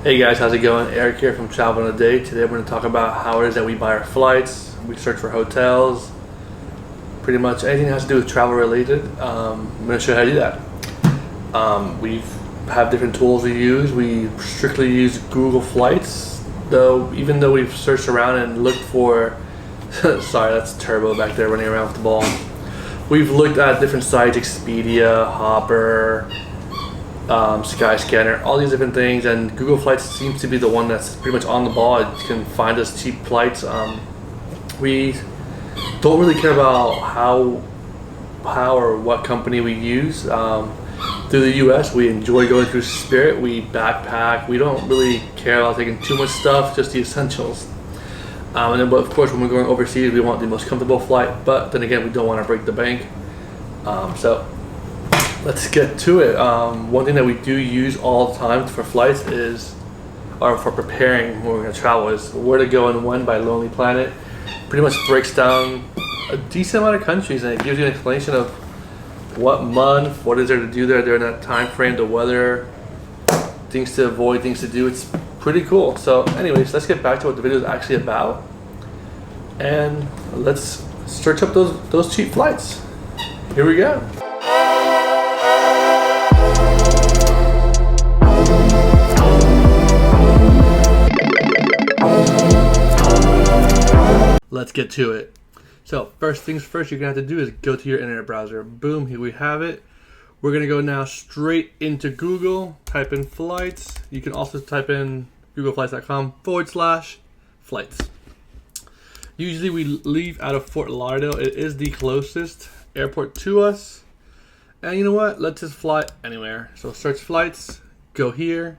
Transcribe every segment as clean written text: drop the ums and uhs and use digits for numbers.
Hey guys, how's it going? Eric here from Travel in a Day. Today we're going to talk about how it is that we buy our flights, we search for hotels, pretty much anything that has to do with travel related. I'm going to show you how to do that. We have different tools we use. We strictly use Google Flights, though even though we've searched around and looked for sorry, that's Turbo back there running around with the ball. We've looked at different sites, Expedia, Hopper, Skyscanner, all these different things, and Google Flights seems to be the one that's pretty much on the ball. It can find us cheap flights. We don't really care about how or what company we use. Through the U.S., we enjoy going through Spirit. We backpack. We don't really care about taking too much stuff, just the essentials. And then, but of course, when we're going overseas, we want the most comfortable flight. But then again, we don't want to break the bank. So let's get to it. One thing that we do use all the time for flights is, or for preparing when we're going to travel, is Where to Go and When by Lonely Planet. Pretty much breaks down a decent amount of countries, and it gives you an explanation of what month, what is there to do there during that time frame, the weather, things to avoid, things to do. It's pretty cool. So anyways, let's get back to what the video is actually about, and let's search up those cheap flights. Here we go. Let's get to it. So first things first, you're gonna have to do is go to your internet browser. Boom, here we have it. We're gonna go now straight into Google, type in flights. You can also type in googleflights.com/flights. Usually we leave out of Fort Lauderdale. It is the closest airport to us. And you know what? Let's just fly anywhere. So search flights, go here.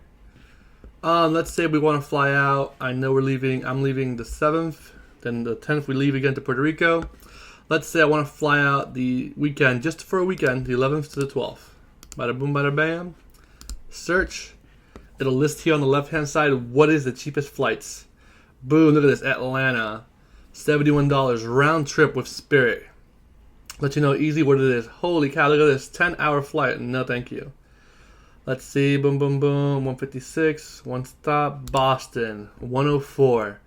Let's say we want to fly out. I'm leaving the 7th. Then the 10th we leave again to Puerto Rico. Let's say I want to fly out the weekend, just for a weekend, the 11th to the 12th. Bada boom, bada bam. Search. It'll list here on the left-hand side what is the cheapest flights. Boom, look at this. Atlanta, $71 round trip with Spirit. Let you know easy what it is. Holy cow, look at this. 10-hour flight. No, thank you. Let's see. Boom, boom, boom. 156. One stop. Boston. 104.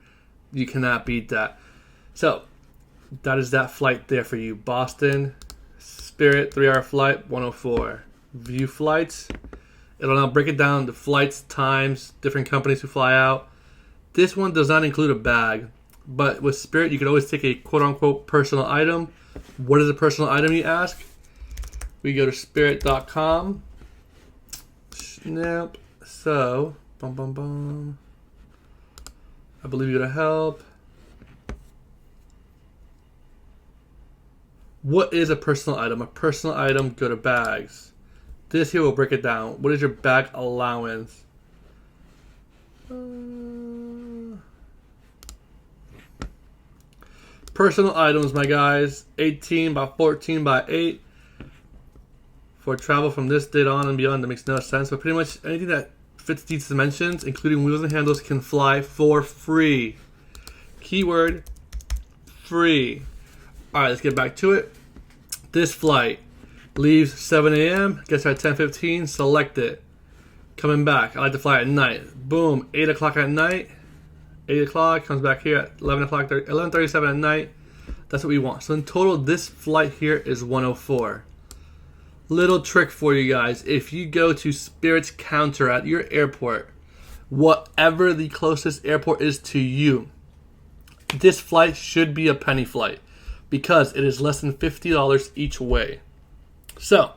You cannot beat that. So that is that flight there for you. Boston, Spirit, 3-hour flight, 104. View flights. It'll now break it down, the flights, times, different companies who fly out. This one does not include a bag, but with Spirit, you can always take a quote-unquote personal item. What is a personal item, you ask? We go to spirit.com. Snap. So, bum, bum, bum. I believe you to help. What is a personal item? A personal item, go to bags. This here will break it down. What is your bag allowance? Personal items, my guys. 18 by 14 by 8. For travel from this date on and beyond, that makes no sense. But pretty much anything that fits these dimensions, including wheels and handles, can fly for free. Keyword, free. Alright, let's get back to it. This flight leaves 7 a.m., gets here at 10:15, select it. Coming back, I like to fly at night. Boom, 8 o'clock at night. 8 o'clock, comes back here at 11:37 at night. That's what we want. So in total, this flight here is 104. Little trick for you guys. If you go to Spirit's counter at your airport, whatever the closest airport is to you, this flight should be a penny flight because it is less than $50 each way. So,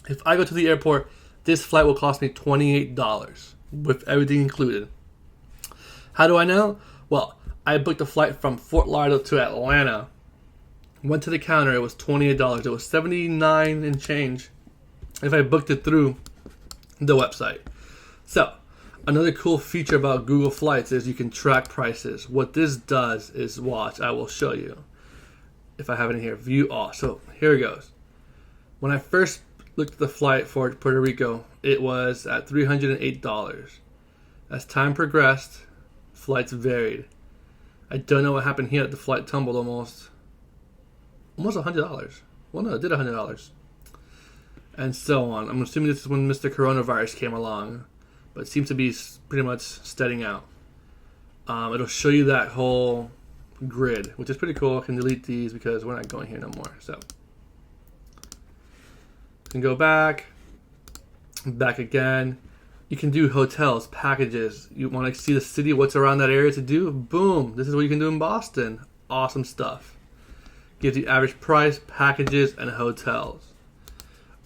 if I go to the airport, this flight will cost me $28 with everything included. How do I know? Well, I booked a flight from Fort Lauderdale to Atlanta. Went to the counter, it was $28. It was $79 and change if I booked it through the website. So, another cool feature about Google Flights is you can track prices. What this does is, watch, I will show you. If I have it in here, view all. So, here it goes. When I first looked at the flight for Puerto Rico, it was at $308. As time progressed, flights varied. I don't know what happened here. The flight tumbled almost $100. Well, no, it did $100. And so on. I'm assuming this is when Mr. Coronavirus came along. but it seems to be pretty much steadying out. It'll show you that whole grid, which is pretty cool. I can delete these because we're not going here no more. So you can go back again. You can do hotels, packages. You want to see the city, what's around that area to do? Boom. This is what you can do in Boston. Awesome stuff. Gives you average price, packages, and hotels.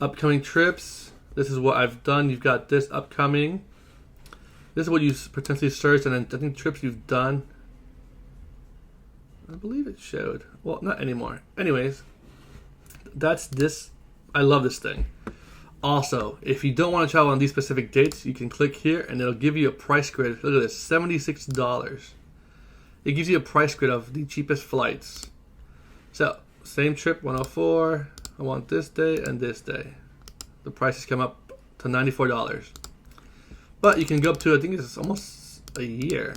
Upcoming trips. This is what I've done. You've got this upcoming. This is what you potentially searched, and then I think trips you've done. I believe it showed. Well, not anymore. Anyways, that's this. I love this thing. Also, if you don't want to travel on these specific dates, you can click here and it'll give you a price grid. Look at this, $76. It gives you a price grid of the cheapest flights. So, same trip, 104. I want this day and this day. The prices come up to $94. But you can go up to, I think it's almost a year.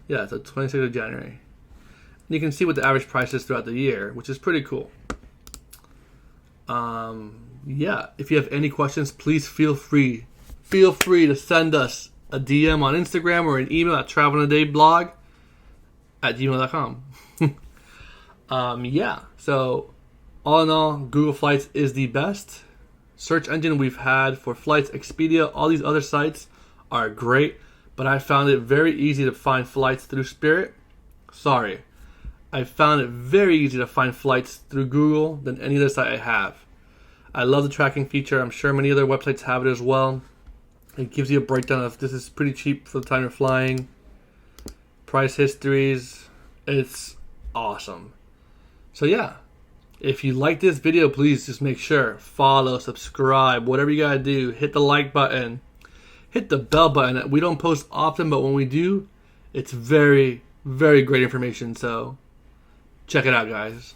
Yeah, it's the 26th of January. And you can see what the average price is throughout the year, which is pretty cool. Yeah, if you have any questions, please feel free to send us a DM on Instagram or an email at travelinaday.blog@gmail.com. Yeah, so all in all, Google Flights is the best search engine we've had for flights. Expedia, all these other sites are great, but I found it very easy to find flights through Spirit. Sorry, I found it very easy to find flights through Google than any other site I have. I love the tracking feature. I'm sure many other websites have it as well. It gives you a breakdown of this is pretty cheap for the time you're flying. Price histories. It's awesome. So yeah, if you like this video, please just make sure, follow, subscribe, whatever you gotta do. Hit the like button. Hit the bell button. We don't post often, but when we do, it's very, very great information. So check it out, guys.